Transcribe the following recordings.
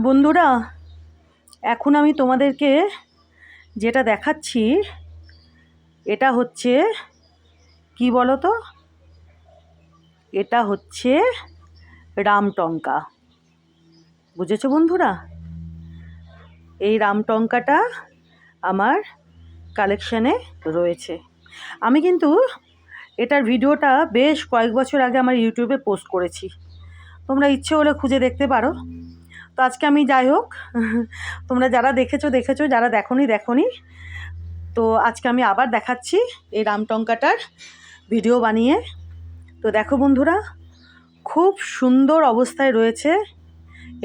বন্ধুরা, এখন আমি তোমাদেরকে যেটা দেখাচ্ছি এটা হচ্ছে কি বলো তো, এটা হচ্ছে রামটঙ্কা। বুঝেছো বন্ধুরা? এই রামটঙ্কাটা আমার কালেকশানে রয়েছে। আমি কিন্তু এটার ভিডিওটা বেশ কয়েক বছর আগে আমার ইউটিউবে পোস্ট করেছি, তোমরা ইচ্ছে হলে খুঁজে দেখতে পারো। তো আজকে আমি যাই হোক, তোমরা যারা দেখেছো, যারা দেখোনি, তো আজকে আমি আবার দেখাচ্ছি এই রামটঙ্কাটার ভিডিও বানিয়ে। তো দেখো বন্ধুরা, খুব সুন্দর অবস্থায় রয়েছে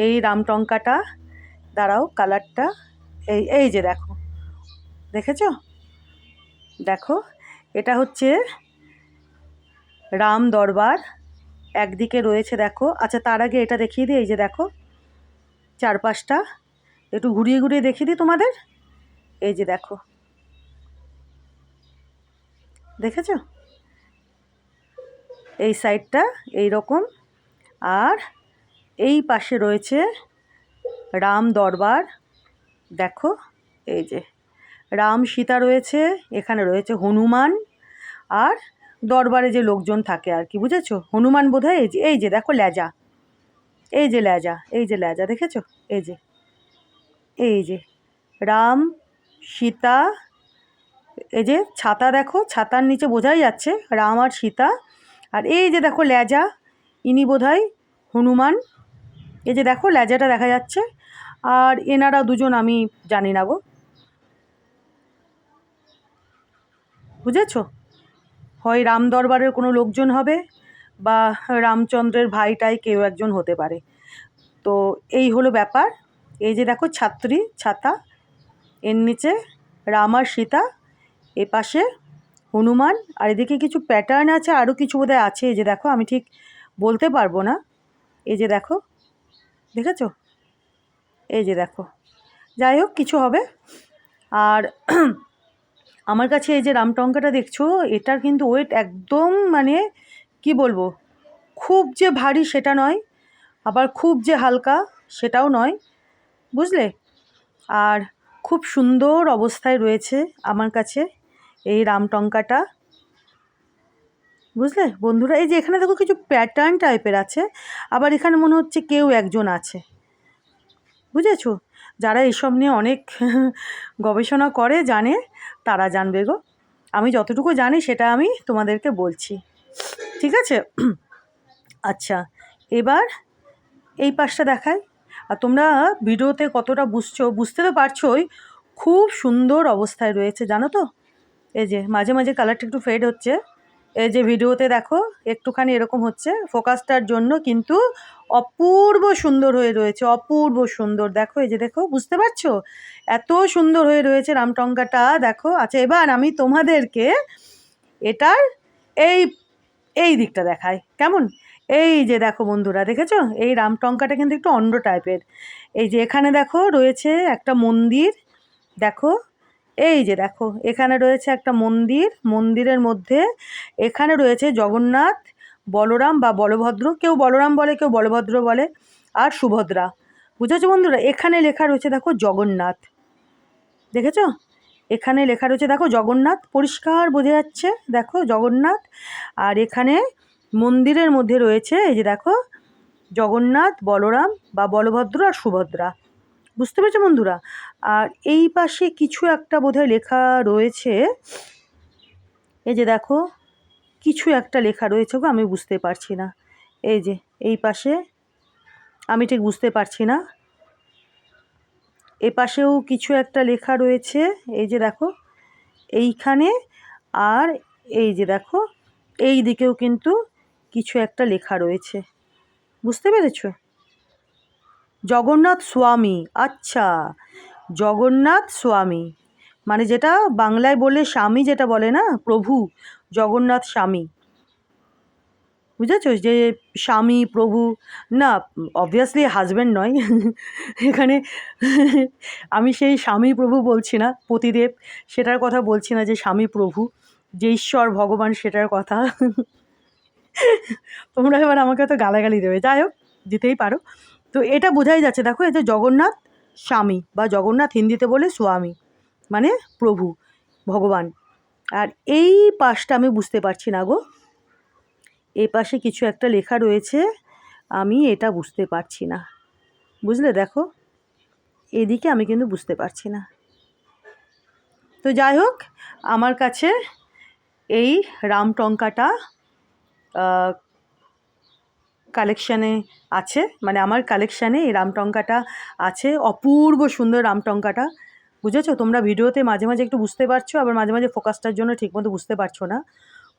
এই রামটঙ্কাটা। দাঁড়াও, কালারটা এই যে দেখেছো? দেখো, এটা হচ্ছে রাম দরবার, একদিকে রয়েছে দেখো। আচ্ছা, তার আগে এটা দেখিয়ে দিই। এই যে দেখো, চারপাশটা একটু ঘুরিয়ে ঘুরিয়ে দেখিয়ে দিই তোমাদের। এই যে দেখো, দেখেছো? এই সাইডটা এই রকম, আর এই পাশে রয়েছে রাম দরবার। দেখো, এই যে রাম সীতা রয়েছে, এখানে রয়েছে হনুমান, আর দরবারে যে লোকজন থাকে আর কি, বুঝেছো? হনুমান বোধহয় এই যে দেখো লেজা, এই যে লেজা দেখেছো? এই যে রাম সীতা, এই যে ছাতা, দেখো ছাতার নিচে বোঝাই যাচ্ছে রাম আর সীতা। আর এই যে দেখো লেজা, ইনি বোধহয় হনুমান। এই যে দেখো লেজাটা দেখা যাচ্ছে। আর এনারা দুজন আমি জানি না গো, বুঝেছো? হয় রাম দরবারের কোনো লোকজন হবে, বা রামচন্দ্রের ভাইটাই কেউ একজন হতে পারে। তো এই হলো ব্যাপার। এই যে দেখো ছাতা, এর নিচে রাম আর সীতা, এ পাশে হনুমান, আর এদিকে কিছু প্যাটার্ন আছে, আরও কিছু বোধহয় আছে। এই যে দেখো, আমি ঠিক বলতে পারবো না। এই যে দেখো, দেখেছো? এই যে দেখো, যাই হোক কিছু হবে। আর আমার কাছে এই যে রামটঙ্কাটা দেখছো, এটার কিন্তু ওয়েট একদম, মানে কি বলবো, খুব যে ভারী সেটা নয়, আবার খুব যে হালকা সেটাও নয়, বুঝলে? আর খুব সুন্দর অবস্থায় রয়েছে আমার কাছে এই রামটঙ্কাটা, বুঝলে বন্ধুরা? এই যে এখানে দেখো কিছু প্যাটার্ন টাইপের আছে, আবার এখানে মনে হচ্ছে কেউ একজন আছে, বুঝেছো? যারা এইসব নিয়ে অনেক গবেষণা করে, জানে, তারা জানবে গো। আমি যতটুকু জানি সেটা আমি তোমাদেরকে বলছি, ঠিক আছে? আচ্ছা, এবার এই পাশটা দেখাই। আর তোমরা ভিডিওতে কতটা বুঝতে তো পারছোই, খুব সুন্দর অবস্থায় রয়েছে, জানো তো? এই যে মাঝে মাঝে কালারটা একটু ফেড হচ্ছে, এই যে ভিডিওতে দেখো একটুখানি এরকম হচ্ছে ফোকাসটার জন্য, কিন্তু অপূর্ব সুন্দর হয়ে রয়েছে, অপূর্ব সুন্দর। দেখো, এই যে দেখো, বুঝতে পারছো? এত সুন্দর হয়ে রয়েছে রামটঙ্কাটা, দেখো। আচ্ছা, এবার আমি তোমাদেরকে এটার এই এই দিকটা দেখাই, কেমন? এই যে দেখো বন্ধুরা, দেখেছো? এই রামটঙ্কাটা কিন্তু একটু অন্য টাইপের। এই যে এখানে দেখো রয়েছে একটা মন্দির, দেখো। এই যে দেখো, এখানে রয়েছে একটা মন্দির, মন্দিরের মধ্যে এখানে রয়েছে জগন্নাথ, বলরাম বা বলভদ্র, কেউ বলরাম বলে, কেউ বলভদ্র বলে, আর সুভদ্রা। বুঝেছো বন্ধুরা? এখানে লেখা রয়েছে দেখো জগন্নাথ, দেখেছো? এখানে লেখা রয়েছে দেখো জগন্নাথ, পরিষ্কার বোঝা যাচ্ছে, দেখো জগন্নাথ। আর এখানে মন্দিরের মধ্যে রয়েছে এই যে দেখো জগন্নাথ, বলরাম বা বলভদ্র আর সুভদ্রা। বুঝতে পেরেছো বন্ধুরা? আর এই পাশে কিছু একটা বোধহয় লেখা রয়েছে, এই যে দেখো কিছু একটা লেখা রয়েছে গো, আমি বুঝতে পারছি না। এই যে এই পাশে আমি ঠিক বুঝতে পারছি না, এ পাশেও কিছু একটা লেখা রয়েছে, এই যে দেখো এইখানে। আর এই যে দেখো এই দিকেও কিন্তু কিছু একটা লেখা রয়েছে, বুঝতে পেরেছো? জগন্নাথ স্বামী, আচ্ছা, জগন্নাথ স্বামী মানে যেটা বাংলায় বললে স্বামী, যেটা বলে না প্রভু, জগন্নাথ স্বামী, বুঝেছো? যে স্বামী প্রভু, না অবভিয়াসলি হাজব্যান্ড নয়। এখানে আমি সেই স্বামী প্রভু বলছি না, পতিদেব সেটার কথা বলছি না, যে স্বামী প্রভু, যে ঈশ্বর ভগবান সেটার কথা। তোমরা এবার আমাকে তো গালাগালি দেবে, যাই হোক, দিতেই পারো। তো এটা বোঝাই যাচ্ছে, দেখো এটা জগন্নাথ স্বামী বা জগন্নাথ হিন্দিতে বলে স্বামী, মানে প্রভু, ভগবান। আর এই পাশটা আমি বুঝতে পারছি না গো, এই পাশে কিছু একটা লেখা রয়েছে, আমি এটা বুঝতে পারছি না, বুঝলে? দেখো এদিকে আমি কিন্তু বুঝতে পারছি না। তো যাই হোক, আমার কাছে এই রামটঙ্কাটা কালেকশানে আছে, মানে আমার কালেকশানে এই রামটঙ্কাটা আছে, অপূর্ব সুন্দর রামটঙ্কাটা। বুঝেছো? তোমরা ভিডিওতে মাঝে মাঝে একটু বুঝতে পারছো, আবার মাঝে মাঝে ফোকাসটার জন্য ঠিকমতো বুঝতে পারছো না।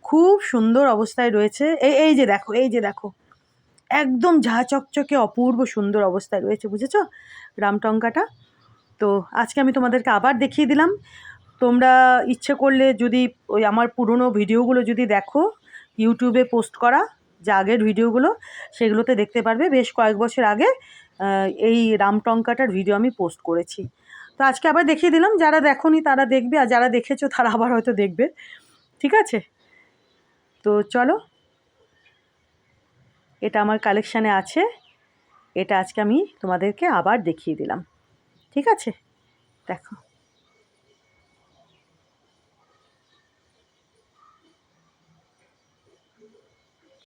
খুব সুন্দর অবস্থায় রয়েছে। এই যে দেখো, এই যে দেখো, একদম ঝাঁ চকচকে অপূর্ব সুন্দর অবস্থায় রয়েছে, বুঝেছো রামটঙ্কাটা? তো আজকে আমি তোমাদেরকে আবার দেখিয়ে দিলাম। তোমরা ইচ্ছে করলে যদি ওই আমার পুরনো ভিডিওগুলো যদি দেখো, ইউটিউবে পোস্ট করা যে আগের ভিডিওগুলো, সেগুলোতে দেখতে পারবে বেশ কয়েক বছর আগে এই রামটঙ্কাটার ভিডিও আমি পোস্ট করেছি। তো আজকে আবার দেখিয়ে দিলাম, যারা দেখোনি তারা দেখবে, আর যারা দেখেছো তারা আবার হয়তো দেখবে। ঠিক আছে? তো চলো, এটা আমার কালেকশানে আছে, এটা আজকে আমি তোমাদেরকে আবার দেখিয়ে দিলাম। ঠিক আছে? দেখো।